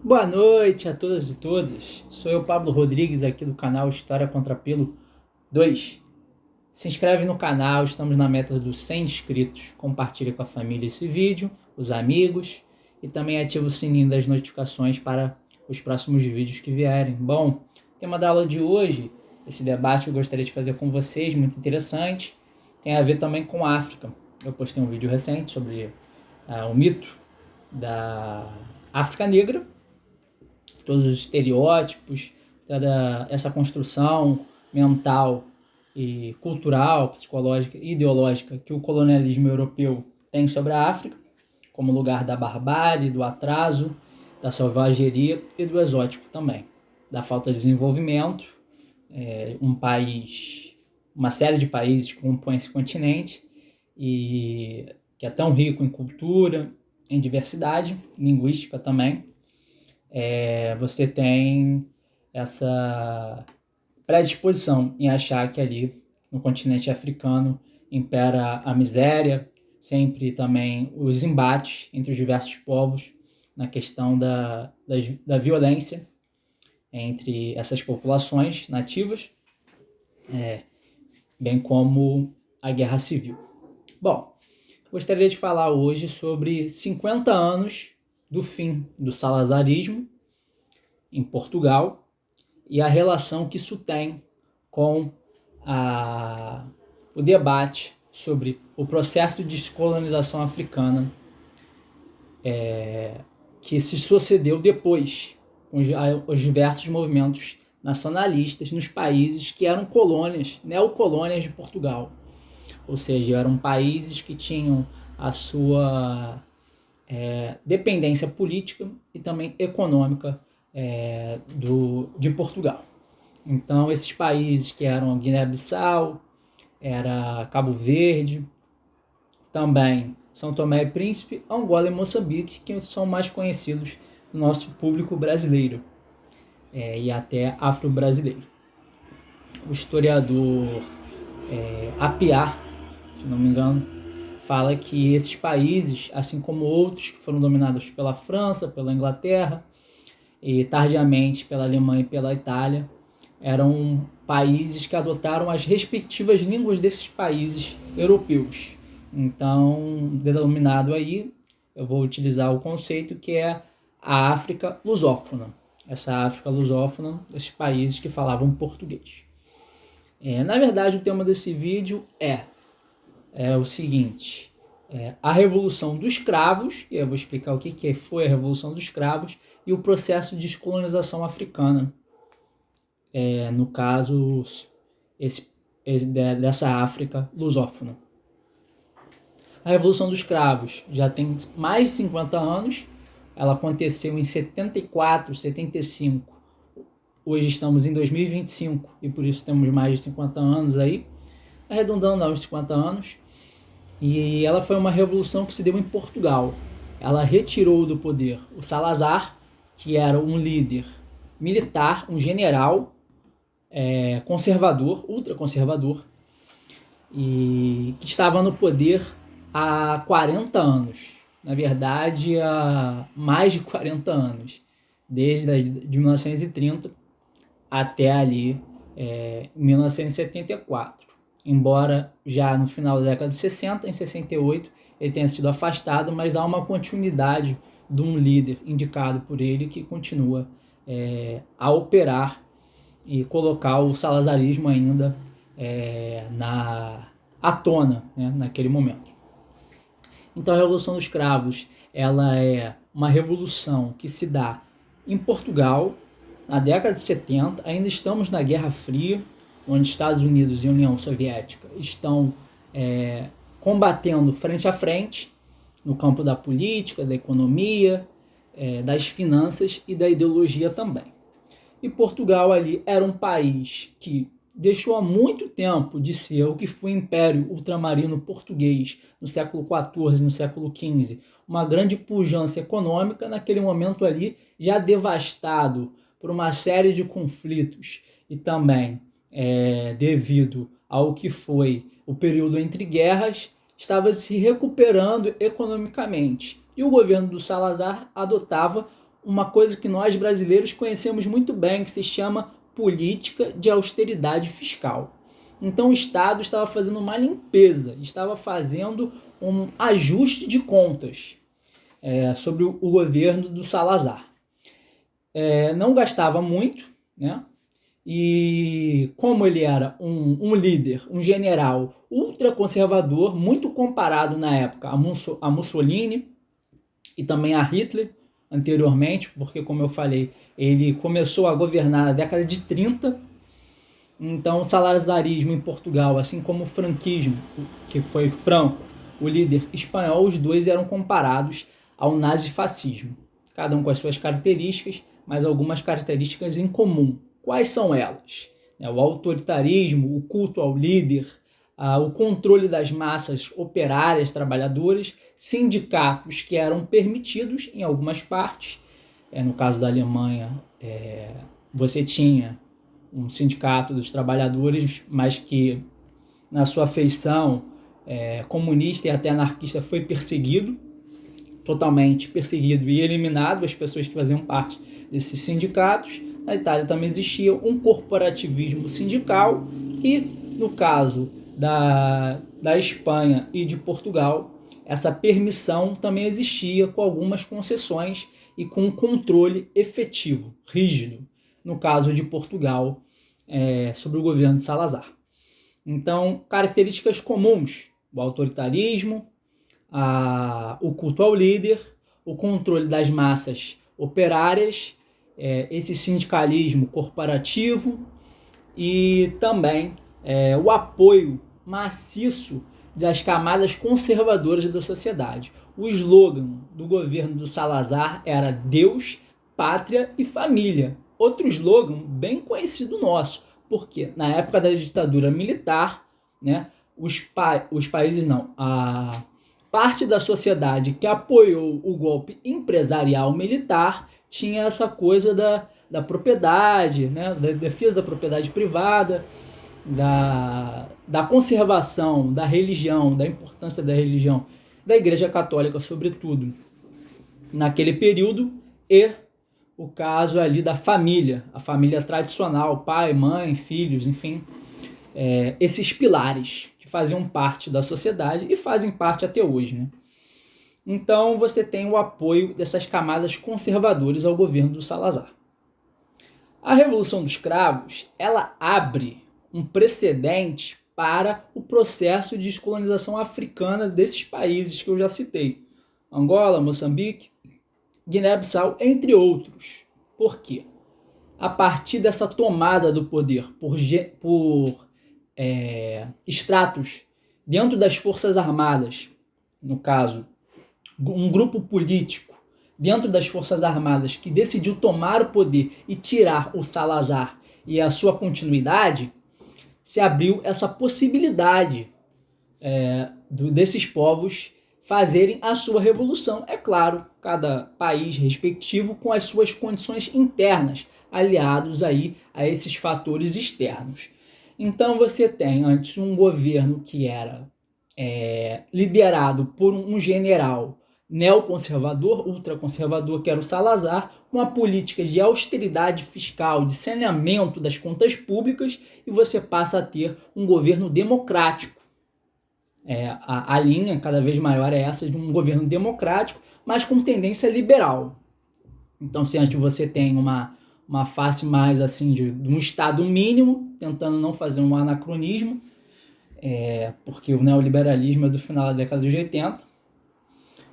Boa noite a todas e todos. Sou eu, Pablo Rodrigues, aqui do canal História Contra Pelo 2. Se inscreve no canal, estamos na meta dos 100 inscritos. Compartilha com a família esse vídeo, os amigos, e também ativa o sininho das notificações para os próximos vídeos que vierem. Bom, o tema da aula de hoje, esse debate que eu gostaria de fazer com vocês, muito interessante, tem a ver também com a África. Eu postei um vídeo recente sobre o mito da África Negra, todos os estereótipos, toda essa construção mental e cultural, psicológica e ideológica que o colonialismo europeu tem sobre a África, como lugar da barbárie, do atraso, da selvageria e do exótico também, da falta de desenvolvimento. Uma série de países que compõem esse continente e que é tão rico em cultura, em diversidade linguística também. Você tem essa predisposição em achar que ali no continente africano impera a miséria, sempre também os embates entre os diversos povos na questão da violência entre essas populações nativas, bem como a guerra civil. Bom, gostaria de falar hoje sobre 50 anos do fim do salazarismo em Portugal e a relação que isso tem com o debate sobre o processo de descolonização africana que se sucedeu depois com os diversos movimentos nacionalistas nos países que eram colônias, neocolônias de Portugal. Ou seja, eram países que tinham a sua dependência política e também econômica de Portugal. Então, esses países que eram Guiné-Bissau, era Cabo Verde, também São Tomé e Príncipe, Angola e Moçambique, que são mais conhecidos do nosso público brasileiro e até afro-brasileiro. O historiador Apiar, se não me engano, fala que esses países, assim como outros que foram dominados pela França, pela Inglaterra e tardiamente pela Alemanha e pela Itália, eram países que adotaram as respectivas línguas desses países europeus. Então, denominado aí, eu vou utilizar o conceito que é a África lusófona. Essa África lusófona, esses países que falavam português. Na verdade, o tema desse vídeo é o seguinte: a Revolução dos Cravos, e eu vou explicar o que foi a Revolução dos Cravos, e o processo de descolonização africana. No caso, dessa África lusófona. A Revolução dos Cravos já tem mais de 50 anos, ela aconteceu em 74, 75, hoje estamos em 2025 e por isso temos mais de 50 anos aí, arredondando aos 50 anos, e ela foi uma revolução que se deu em Portugal. Ela retirou do poder o Salazar, que era um líder militar, um general conservador, ultraconservador, e que estava no poder há 40 anos. Na verdade, há mais de 40 anos, desde de 1930 até ali 1974. Embora já no final da década de 60, em 68, ele tenha sido afastado, mas há uma continuidade de um líder indicado por ele que continua a operar e colocar o salazarismo ainda à tona, né, naquele momento. Então a Revolução dos Cravos ela é uma revolução que se dá em Portugal na década de 70, ainda estamos na Guerra Fria, onde Estados Unidos e União Soviética estão combatendo frente a frente no campo da política, da economia, das finanças e da ideologia também. E Portugal ali era um país que deixou há muito tempo de ser o que foi o Império Ultramarino Português no século XIV, no século XV, uma grande pujança econômica, naquele momento ali já devastado por uma série de conflitos e também devido ao que foi o período entre guerras, estava se recuperando economicamente. E o governo do Salazar adotava uma coisa que nós brasileiros conhecemos muito bem, que se chama política de austeridade fiscal. Então o Estado estava fazendo uma limpeza, estava fazendo um ajuste de contas sobre o governo do Salazar. Não gastava muito, né? E como ele era um líder, um general ultraconservador, muito comparado na época a Mussolini e também a Hitler anteriormente, porque, como eu falei, ele começou a governar na década de 30. Então o salazarismo em Portugal, assim como o franquismo, que foi Franco, o líder espanhol, os dois eram comparados ao nazifascismo, cada um com as suas características, mas algumas características em comum. Quais são elas? O autoritarismo, o culto ao líder, o controle das massas operárias, trabalhadoras, sindicatos que eram permitidos em algumas partes. No caso da Alemanha, você tinha um sindicato dos trabalhadores, mas que na sua feição comunista e até anarquista foi perseguido, totalmente perseguido e eliminado as pessoas que faziam parte desses sindicatos. Na Itália também existia um corporativismo sindical e, no caso da Espanha e de Portugal, essa permissão também existia com algumas concessões e com um controle efetivo, rígido, no caso de Portugal, sobre o governo de Salazar. Então, características comuns: o autoritarismo, o culto ao líder, o controle das massas operárias, esse sindicalismo corporativo e também o apoio maciço das camadas conservadoras da sociedade. O slogan do governo do Salazar era Deus, Pátria e Família. Outro slogan bem conhecido nosso, porque na época da ditadura militar, né, a parte da sociedade que apoiou o golpe empresarial militar tinha essa coisa da propriedade, né, da defesa da propriedade privada, da conservação da religião, da importância da religião, da Igreja Católica, sobretudo, naquele período, e o caso ali da família, a família tradicional, pai, mãe, filhos, enfim, esses pilares que faziam parte da sociedade e fazem parte até hoje, né? Então você tem o apoio dessas camadas conservadoras ao governo do Salazar. A Revolução dos Cravos, ela abre um precedente para o processo de descolonização africana desses países que eu já citei: Angola, Moçambique, Guiné-Bissau, entre outros. Por quê? A partir dessa tomada do poder por estratos dentro das Forças Armadas, no caso, um grupo político dentro das Forças Armadas que decidiu tomar o poder e tirar o Salazar e a sua continuidade, se abriu essa possibilidade desses povos fazerem a sua revolução. É claro, cada país respectivo com as suas condições internas, aliados aí a esses fatores externos. Então você tem antes um governo que era liderado por um general neoconservador, ultraconservador, que era o Salazar, uma política de austeridade fiscal, de saneamento das contas públicas, e você passa a ter um governo democrático. A linha cada vez maior é essa de um governo democrático, mas com tendência liberal. Então, se antes você tem uma face mais assim de um Estado mínimo, tentando não fazer um anacronismo, porque o neoliberalismo é do final da década de 80,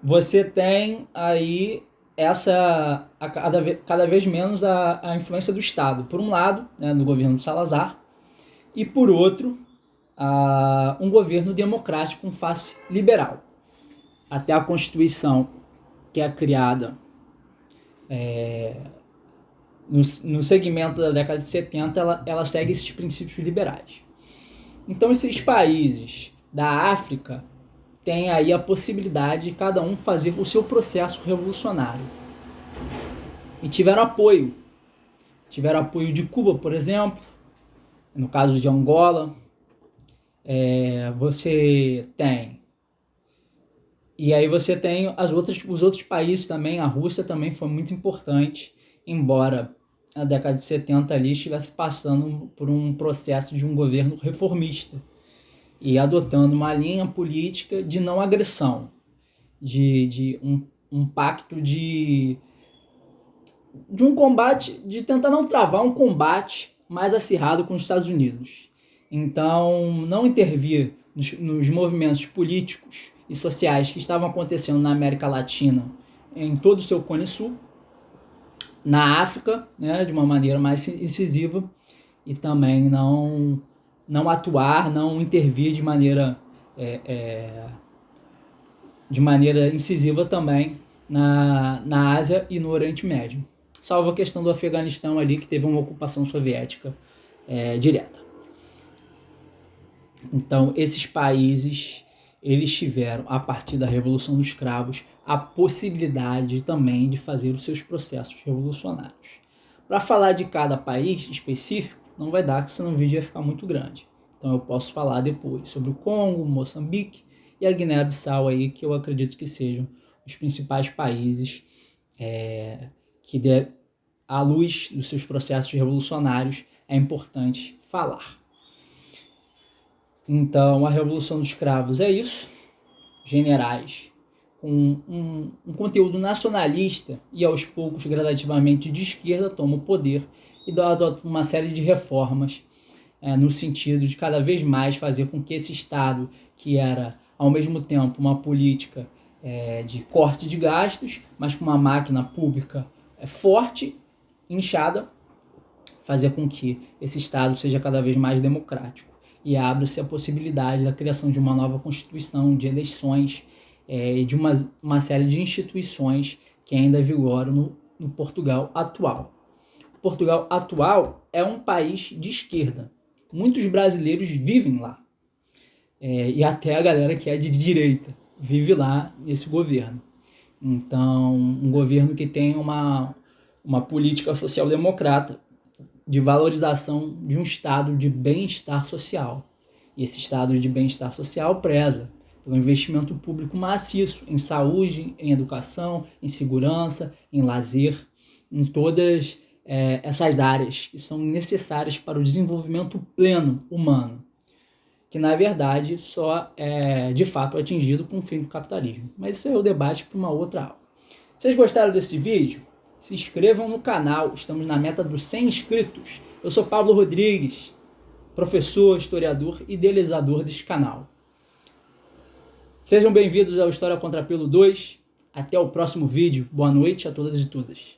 você tem aí cada vez menos a influência do Estado, por um lado, né, no governo do Salazar, e por outro, um governo democrático com face liberal. Até a Constituição, que é criada no segmento da década de 70, ela segue esses princípios liberais. Então, esses países da África têm aí a possibilidade de cada um fazer o seu processo revolucionário. E tiveram apoio. Tiveram apoio de Cuba, por exemplo, no caso de Angola. Você tem E aí você tem os outros países também. A Rússia também foi muito importante, embora a década de 70 ali estivesse passando por um processo de um governo reformista e adotando uma linha política de não agressão, de um pacto de um combate, de tentar não travar um combate mais acirrado com os Estados Unidos. Então, não intervir nos movimentos políticos e sociais que estavam acontecendo na América Latina em todo o seu Cone Sul, na África, né, de uma maneira mais incisiva, e também não atuar, não intervir de maneira incisiva também na Ásia e no Oriente Médio. Salvo a questão do Afeganistão ali, que teve uma ocupação soviética direta. Então, esses países, eles tiveram, a partir da Revolução dos Cravos, a possibilidade também de fazer os seus processos revolucionários. Para falar de cada país específico, não vai dar, senão o vídeo ia ficar muito grande. Então, eu posso falar depois sobre o Congo, Moçambique e a Guiné-Bissau aí, que eu acredito que sejam os principais países que, à luz dos seus processos revolucionários, é importante falar. Então, a Revolução dos Cravos é isso. Generais com um conteúdo nacionalista e, aos poucos, gradativamente de esquerda, tomam o poder e adotam uma série de reformas no sentido de cada vez mais fazer com que esse Estado, que era, ao mesmo tempo, uma política de corte de gastos, mas com uma máquina pública forte, inchada, fazer com que esse Estado seja cada vez mais democrático. E abre-se a possibilidade da criação de uma nova Constituição, de eleições, de uma série de instituições que ainda vigoram no Portugal atual. O Portugal atual é um país de esquerda. Muitos brasileiros vivem lá. E até a galera que é de direita vive lá nesse governo. Então, um governo que tem uma política social-democrata de valorização de um estado de bem-estar social. E esse estado de bem-estar social preza pelo investimento público maciço em saúde, em educação, em segurança, em lazer, em todas essas áreas que são necessárias para o desenvolvimento pleno humano, que na verdade só é de fato atingido com o fim do capitalismo. Mas isso é o debate para uma outra aula. Vocês gostaram desse vídeo? Se inscrevam no canal, estamos na meta dos 100 inscritos. Eu sou Pablo Rodrigues, professor, historiador e idealizador deste canal. Sejam bem-vindos ao História Contra Pelo 2. Até o próximo vídeo. Boa noite a todas e todas.